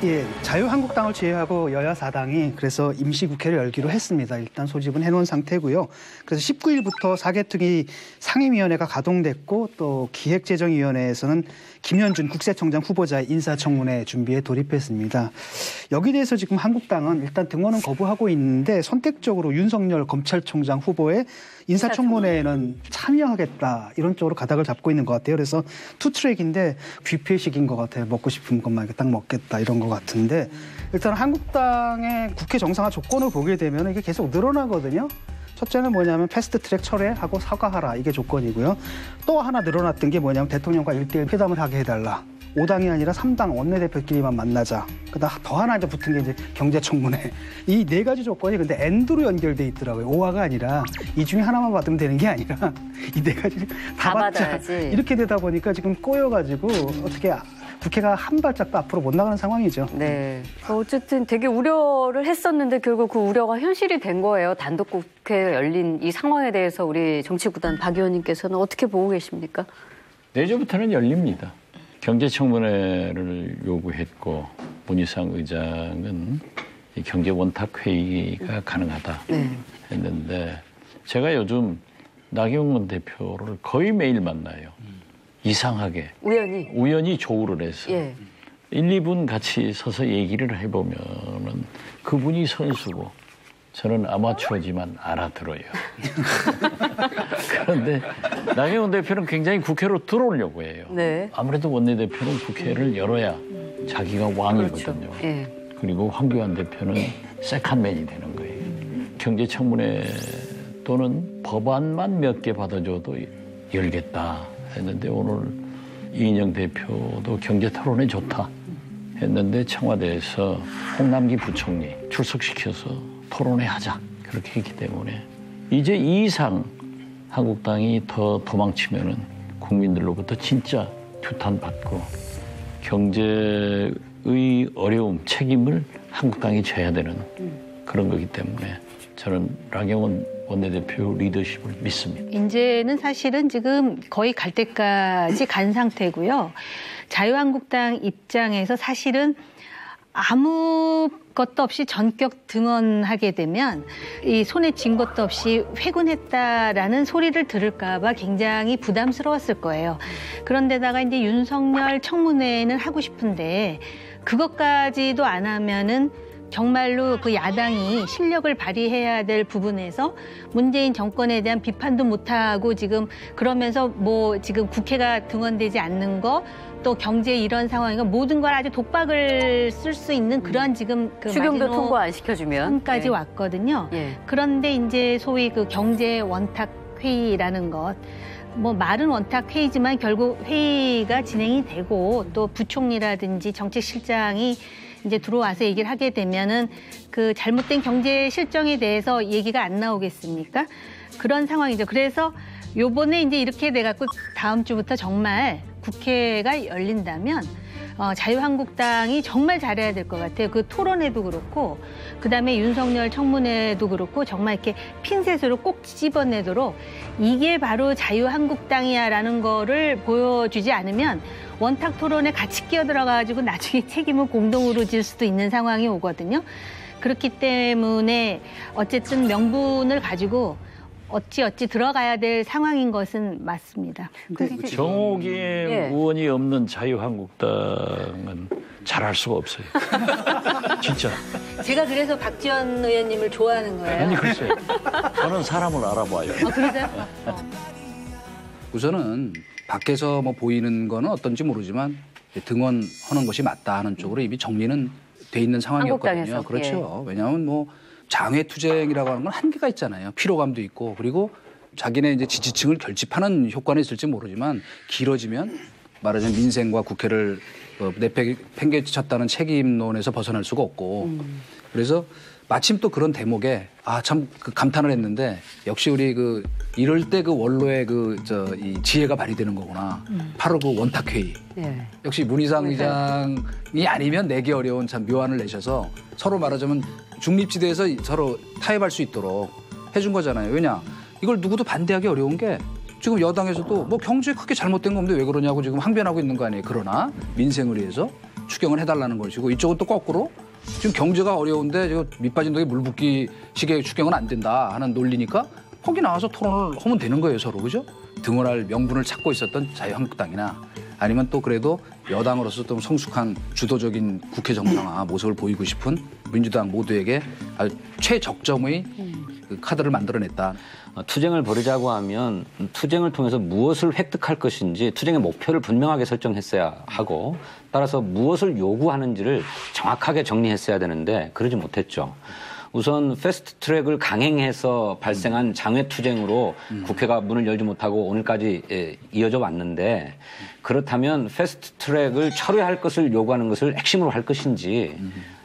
예, 자유한국당을 제외하고 여야 4당이 그래서 임시국회를 열기로 했습니다. 일단 소집은 해놓은 상태고요. 그래서 19일부터 사개특위 상임위원회가 가동됐고 또 기획재정위원회에서는 김현준 국세청장 후보자의 인사청문회 준비에 돌입했습니다. 여기에 대해서 지금 한국당은 일단 등원은 거부하고 있는데 선택적으로 윤석열 검찰총장 후보의 인사청문회에는 참여하겠다 이런 쪽으로 가닥을 잡고 있는 것 같아요. 그래서 투트랙인데 뷔페식인 것 같아요. 먹고 싶은 것만 이렇게 딱 먹겠다 이런 것 같은데 일단 한국당의 국회 정상화 조건을 보게 되면 이게 계속 늘어나거든요. 첫째는 뭐냐면 패스트트랙 철회하고 사과하라 이게 조건이고요. 또 하나 늘어났던 게 뭐냐면 대통령과 1대1 회담을 하게 해달라. 5당이 아니라 3당 원내대표끼리만 만나자. 그다음 더 하나 이제 붙은 게 이제 경제청문회. 이 네 가지 조건이 근데 엔드로 연결돼 있더라고요. 오화가 아니라 이 중에 하나만 받으면 되는 게 아니라 이 네 가지 다 받자. 받아야지. 이렇게 되다 보니까 지금 꼬여가지고 어떻게 국회가 한 발짝도 앞으로 못 나가는 상황이죠. 네. 어쨌든 되게 우려를 했었는데 결국 그 우려가 현실이 된 거예요. 단독 국회가 열린 이 상황에 대해서 우리 정치구단 박 의원님께서는 어떻게 보고 계십니까? 내일부터는 열립니다. 경제청문회를 요구했고 문희상 의장은 이 경제원탁회의가 가능하다 했는데 제가 요즘 나경원 대표를 거의 매일 만나요. 이상하게. 우연히 조우를 해서. 1, 2분 같이 서서 얘기를 해보면은 그분이 선수고 저는 아마추어지만 알아들어요. 그런데 나경원 대표는 굉장히 국회로 들어오려고 해요. 네. 아무래도 원내대표는 국회를 열어야 자기가 왕이거든요. 그렇죠. 그리고 황교안 대표는 세컨맨이 되는 거예요. 경제청문회 또는 법안만 몇 개 받아줘도 열겠다 했는데 오늘 이인영 대표도 경제토론에 좋다 했는데 청와대에서 홍남기 부총리 출석시켜서 토론회 하자 그렇게 했기 때문에 이제 이 이상 한국당이 더 도망치면은 국민들로부터 진짜 규탄받고 경제의 어려움, 책임을 한국당이 져야 되는 그런 거기 때문에 저는 나경원 원내대표 리더십을 믿습니다. 이제는 사실은 지금 거의 갈 때까지 간 상태고요. 자유한국당 입장에서 사실은 아무것도 없이 전격 등원하게 되면 이 손에 쥔 것도 없이 회군했다라는 소리를 들을까 봐 굉장히 부담스러웠을 거예요. 그런데다가 이제 윤석열 청문회는 하고 싶은데 그것까지도 안 하면은 정말로 그 야당이 실력을 발휘해야 될 부분에서 문재인 정권에 대한 비판도 못하고 지금 그러면서 뭐 지금 국회가 등원되지 않는 거 또 경제 이런 상황이고 모든 걸 아주 독박을 쓸 수 있는 그런 지금 그 추경도 통과 안 시켜주면 까지 왔거든요. 그런데 이제 소위 그 경제 원탁 회의라는 것. 뭐 말은 원탁 회의지만 결국 회의가 진행이 되고 또 부총리라든지 정책실장이 이제 들어와서 얘기를 하게 되면은 그 잘못된 경제 실정에 대해서 얘기가 안 나오겠습니까? 그런 상황이죠. 그래서 요번에 이제 이렇게 돼갖고 다음 주부터 정말 국회가 열린다면 자유한국당이 정말 잘해야 될 것 같아요. 그 토론회도 그렇고 그다음에 윤석열 청문회도 그렇고 정말 이렇게 핀셋으로 꼭 집어내도록 이게 바로 자유한국당이야라는 거를 보여주지 않으면 원탁 토론에 같이 끼어들어가지고 나중에 책임을 공동으로 질 수도 있는 상황이 오거든요. 그렇기 때문에 어쨌든 명분을 가지고 어찌 들어가야 될 상황인 것은 맞습니다. 정호기 의원이 없는 자유한국당은 잘할 수가 없어요. 진짜. 제가 그래서 박지원 의원님을 좋아하는 거예요. 아니 글쎄요. 저는 사람을 알아봐요. 그러세요? 우선은 밖에서 뭐 보이는 거는 어떤지 모르지만 등원하는 것이 맞다 하는 쪽으로 이미 정리는 돼 있는 상황이었거든요. 한국당에서. 그렇죠. 왜냐하면 뭐 장외투쟁이라고 하는 건 한계가 있잖아요. 피로감도 있고 그리고 자기네 이제 지지층을 결집하는 효과는 있을지 모르지만 길어지면 말하자면 민생과 국회를 내팽개쳤다는 책임론에서 벗어날 수가 없고 그래서 마침 또 그런 대목에 참 그 감탄을 했는데 역시 우리 이럴 때 그 원로의 이 지혜가 발휘되는 거구나. 바로 그 원탁회의. 역시 문희상 의장이 아니면 내기 어려운 참 묘안을 내셔서 서로 말하자면 중립지대에서 서로 타협할 수 있도록 해준 거잖아요. 왜냐? 이걸 누구도 반대하기 어려운 게 지금 여당에서도 뭐 경제에 크게 잘못된 거 없는데 왜 그러냐고 지금 항변하고 있는 거 아니에요. 그러나 민생을 위해서 추경을 해달라는 것이고 이쪽은 또 거꾸로 지금 경제가 어려운데 지금 밑빠진 독에 물 붓기 식의 추경은 안 된다 하는 논리니까 거기 나와서 토론을 하면 되는 거예요, 서로. 그죠? 등원할 명분을 찾고 있었던 자유한국당이나 아니면 또 그래도 여당으로서 좀 성숙한 주도적인 국회 정상화 모습을 보이고 싶은 민주당 모두에게 아주 최적점의 그 카드를 만들어냈다. 투쟁을 벌이자고 하면 투쟁을 통해서 무엇을 획득할 것인지 투쟁의 목표를 분명하게 설정했어야 하고 따라서 무엇을 요구하는지를 정확하게 정리했어야 되는데 그러지 못했죠. 우선 패스트트랙을 강행해서 발생한 장외투쟁으로 국회가 문을 열지 못하고 오늘까지 이어져 왔는데 그렇다면 패스트트랙을 철회할 것을 요구하는 것을 핵심으로 할 것인지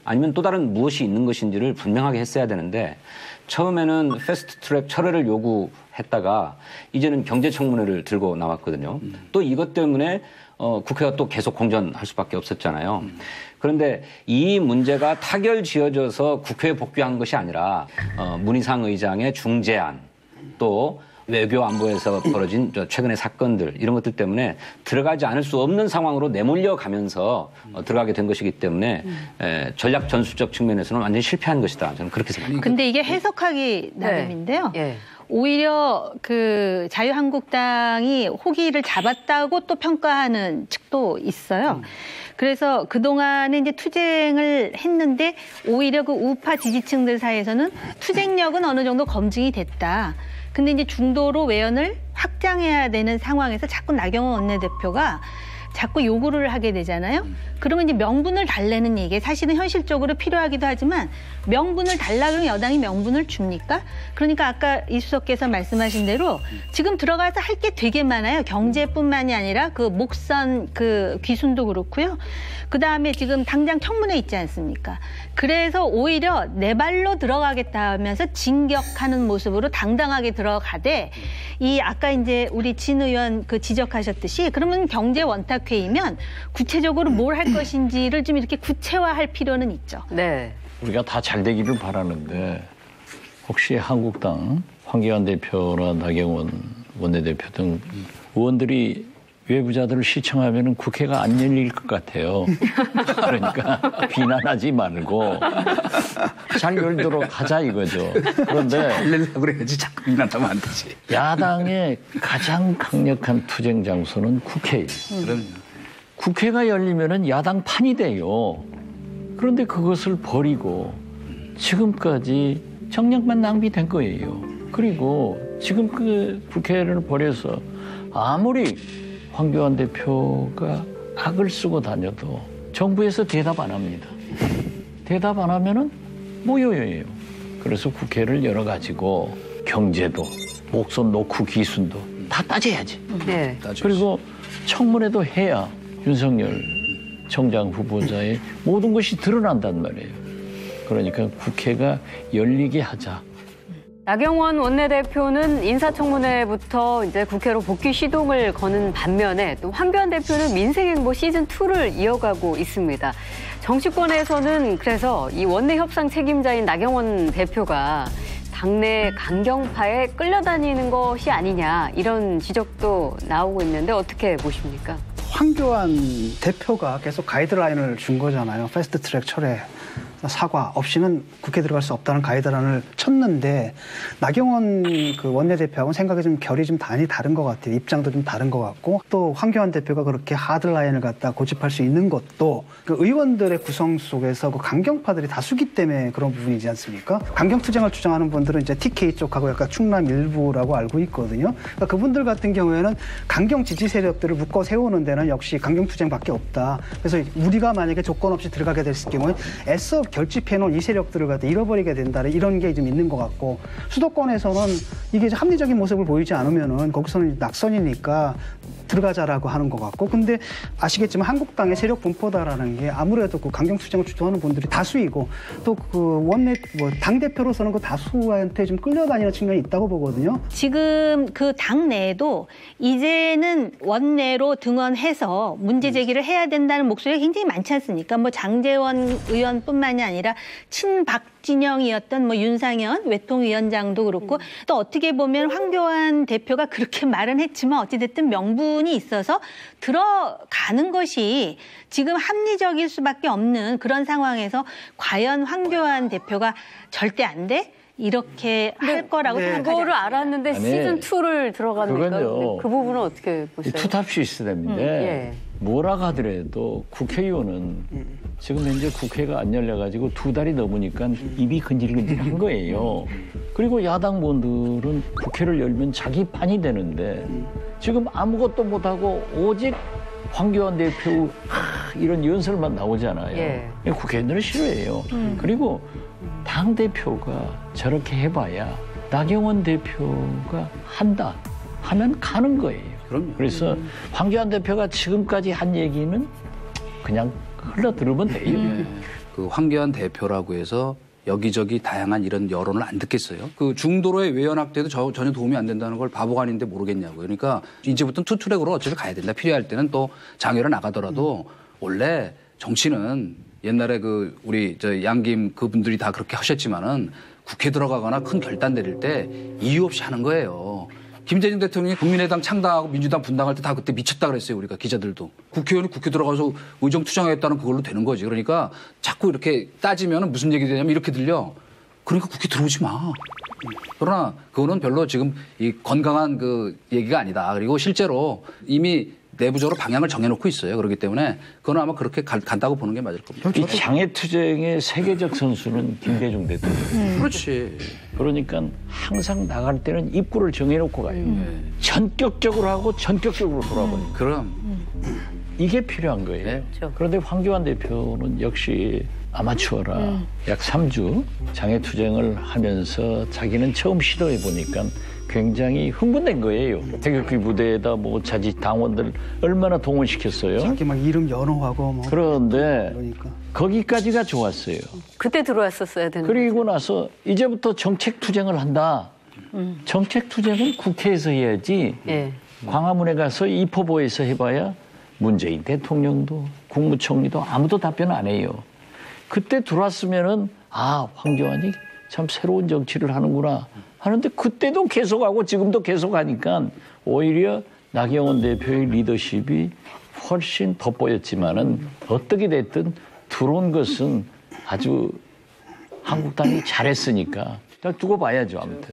아니면 또 다른 무엇이 있는 것인지를 분명하게 했어야 되는데 처음에는 패스트트랙 철회를 요구했다가 이제는 경제청문회를 들고 나왔거든요. 또 이것 때문에 국회가 또 계속 공전할 수밖에 없었잖아요. 그런데 이 문제가 타결지어져서 국회에 복귀한 것이 아니라 문희상 의장의 중재안 또 외교안보에서 벌어진 최근의 사건들 이런 것들 때문에 들어가지 않을 수 없는 상황으로 내몰려 가면서 들어가게 된 것이기 때문에 전략 전술적 측면에서는 완전히 실패한 것이다. 저는 그렇게 생각합니다. 근데 이게 해석하기 나름인데요. 네. 오히려 그 자유한국당이 호기를 잡았다고 또 평가하는 측도 있어요. 그래서 그동안에 이제 투쟁을 했는데 오히려 그 우파 지지층들 사이에서는 투쟁력은 어느 정도 검증이 됐다. 근데 이제 중도로 외연을 확장해야 되는 상황에서 자꾸 나경원 원내대표가 자꾸 요구를 하게 되잖아요. 그러면 이제 명분을 달래는 얘기 사실은 현실적으로 필요하기도 하지만 명분을 달라 그러면 여당이 명분을 줍니까? 그러니까 아까 이수석께서 말씀하신 대로 지금 들어가서 할 게 되게 많아요. 경제뿐만이 아니라 그 목선 그 귀순도 그렇고요. 그다음에 지금 당장 청문회 있지 않습니까? 그래서 오히려 내 발로 들어가겠다 하면서 진격하는 모습으로 당당하게 들어가되 이 아까 이제 우리 진 의원 그 지적하셨듯이 그러면 경제 원탁회의면 구체적으로 뭘 할 것인지를 좀 이렇게 구체화할 필요는 있죠. 네. 우리가 다 잘 되기를 바라는데 혹시 한국당 황교안 대표나 나경원 원내대표 등 의원들이 외부자들을 시청하면 국회가 안 열릴 것 같아요. 그러니까 비난하지 말고 잘 열도록 하자 이거죠. 그런데 달래려고 그래야지 자꾸 비난하면 안 되지. 야당의 가장 강력한 투쟁 장소는 국회예요. 그럼요. 국회가 열리면은 야당 판이 돼요. 그런데 그것을 버리고 지금까지 정력만 낭비된 거예요. 그리고 지금 그 국회를 버려서 아무리 황교안 대표가 악을 쓰고 다녀도 정부에서 대답 안 합니다. 대답 안 하면은 모여요. 그래서 국회를 열어가지고 경제도, 목선 노후 기순도 다 따져야지. 네. 그리고 청문회도 해야 윤석열 청장 후보자의 모든 것이 드러난단 말이에요. 그러니까 국회가 열리게 하자. 나경원 원내대표는 인사청문회부터 이제 국회로 복귀 시동을 거는 반면에 또 황교안 대표는 민생행보 시즌2를 이어가고 있습니다. 정치권에서는 그래서 이 원내 협상 책임자인 나경원 대표가 당내 강경파에 끌려다니는 것이 아니냐 이런 지적도 나오고 있는데 어떻게 보십니까? 황교안 대표가 계속 가이드라인을 준 거잖아요. 패스트트랙 철회. 사과 없이는 국회 들어갈 수 없다는 가이드라인을 쳤는데 나경원 그 원내대표하고는 생각이 좀 결이 좀 많이 다른 것 같아요. 입장도 좀 다른 것 같고 또 황교안 대표가 그렇게 하드라인을 갖다 고집할 수 있는 것도 그 의원들의 구성 속에서 그 강경파들이 다수기 때문에 그런 부분이지 않습니까? 강경투쟁을 주장하는 분들은 이제 TK 쪽하고 약간 충남 일부라고 알고 있거든요. 그러니까 그분들 같은 경우에는 강경 지지 세력들을 묶어 세우는 데는 역시 강경투쟁밖에 없다. 그래서 우리가 만약에 조건 없이 들어가게 됐을 경우에 애써 결집해놓은 이 세력들을 갖다 잃어버리게 된다는 이런 게 좀 있는 것 같고 수도권에서는 이게 합리적인 모습을 보이지 않으면은 거기서는 낙선이니까 들어가자라고 하는 것 같고 근데 아시겠지만 한국당의 세력 분포다라는 게 아무래도 그 강경투쟁을 주도하는 분들이 다수이고 또 그 원내 뭐 당대표로서는 그 다수한테 좀 끌려다니는 측면이 있다고 보거든요. 지금 그 당내에도 이제는 원내로 등원해서 문제 제기를 해야 된다는 목소리가 굉장히 많지 않습니까? 뭐 장제원 의원뿐만이 정치권이 아니라 친박 진영이었던 뭐 윤상현 외통위원장도 그렇고 또 어떻게 보면 황교안 대표가 그렇게 말은 했지만 어찌됐든 명분이 있어서 들어가는 것이 지금 합리적일 수밖에 없는 그런 상황에서 과연 황교안 대표가 절대 안 돼? 이렇게 할 거라고 생각하지 그거를 않습니다. 알았는데 아니, 시즌 2를 들어갑니까? 그건요. 그 부분은 어떻게 보세요? 투탑 시스템인데 예. 뭐라 하더라도 국회의원은 지금 현재 국회가 안 열려가지고 2달이 넘으니까 입이 근질근질한 거예요. 그리고 야당 의원들은 국회를 열면 자기 판이 되는데 지금 아무것도 못하고 오직 황교안 대표 이런 연설만 나오잖아요. 예. 국회의원들은 싫어해요. 그리고 당대표가 저렇게 해봐야 나경원 대표가 한다 하면 가는 거예요. 그럼요. 그래서 황교안 대표가 지금까지 한 얘기는 그냥 흘러들으면 돼요. 그 황교안 대표라고 해서 여기저기 다양한 이런 여론을 안 듣겠어요. 그 중도로의 외연학 때도 전혀 도움이 안 된다는 걸 바보가 아닌데 모르겠냐고요. 그러니까 이제부터는 투트랙으로 어차피 가야 된다. 필요할 때는 또 장외로 나가더라도 원래 정치는 옛날에 그 우리 저 양김 그분들이 다 그렇게 하셨지만은 국회 들어가거나 큰 결단 내릴 때 이유 없이 하는 거예요. 김대중 대통령이 국민의당 창당하고 민주당 분당할 때 다 그때 미쳤다 그랬어요. 우리가 기자들도. 국회의원이 국회 들어가서 의정 투쟁하겠다는 그걸로 되는 거지. 그러니까 자꾸 이렇게 따지면 무슨 얘기 되냐면 이렇게 들려. 그러니까 국회 들어오지 마. 그러나 그거는 별로 지금 이 건강한 그 얘기가 아니다. 그리고 실제로 이미 내부적으로 방향을 정해놓고 있어요. 그렇기 때문에 그건 아마 그렇게 간다고 보는 게 맞을 겁니다. 이 장애투쟁의 세계적 선수는 김대중 대통령. 그렇지. 그러니까 항상 나갈 때는 입구를 정해놓고 가요. 전격적으로 하고 전격적으로 돌아버려요. 그럼. 이게 필요한 거예요. 네. 그렇죠. 그런데 황교안 대표는 역시 아마추어라 약 3주 장애투쟁을 하면서 자기는 처음 시도해보니까 굉장히 흥분된 거예요. 태극기 부대에다 뭐 자지 당원들 얼마나 동원시켰어요. 자기 막 이름 연호하고 뭐 그런데 그러니까. 거기까지가 좋았어요. 그때 들어왔었어야 되는 그리고 나서 이제부터 정책투쟁을 한다. 정책투쟁은 국회에서 해야지 예. 광화문에 가서 입법부에서 해봐야 문재인 대통령도 국무총리도 아무도 답변 안 해요. 그때 들어왔으면은 황교안이 참 새로운 정치를 하는구나 하는데 그때도 계속하고 지금도 계속하니까 오히려 나경원 대표의 리더십이 훨씬 돋보였지만은 어떻게 됐든 들어온 것은 아주 한국당이 잘했으니까 두고 봐야죠. 아무튼.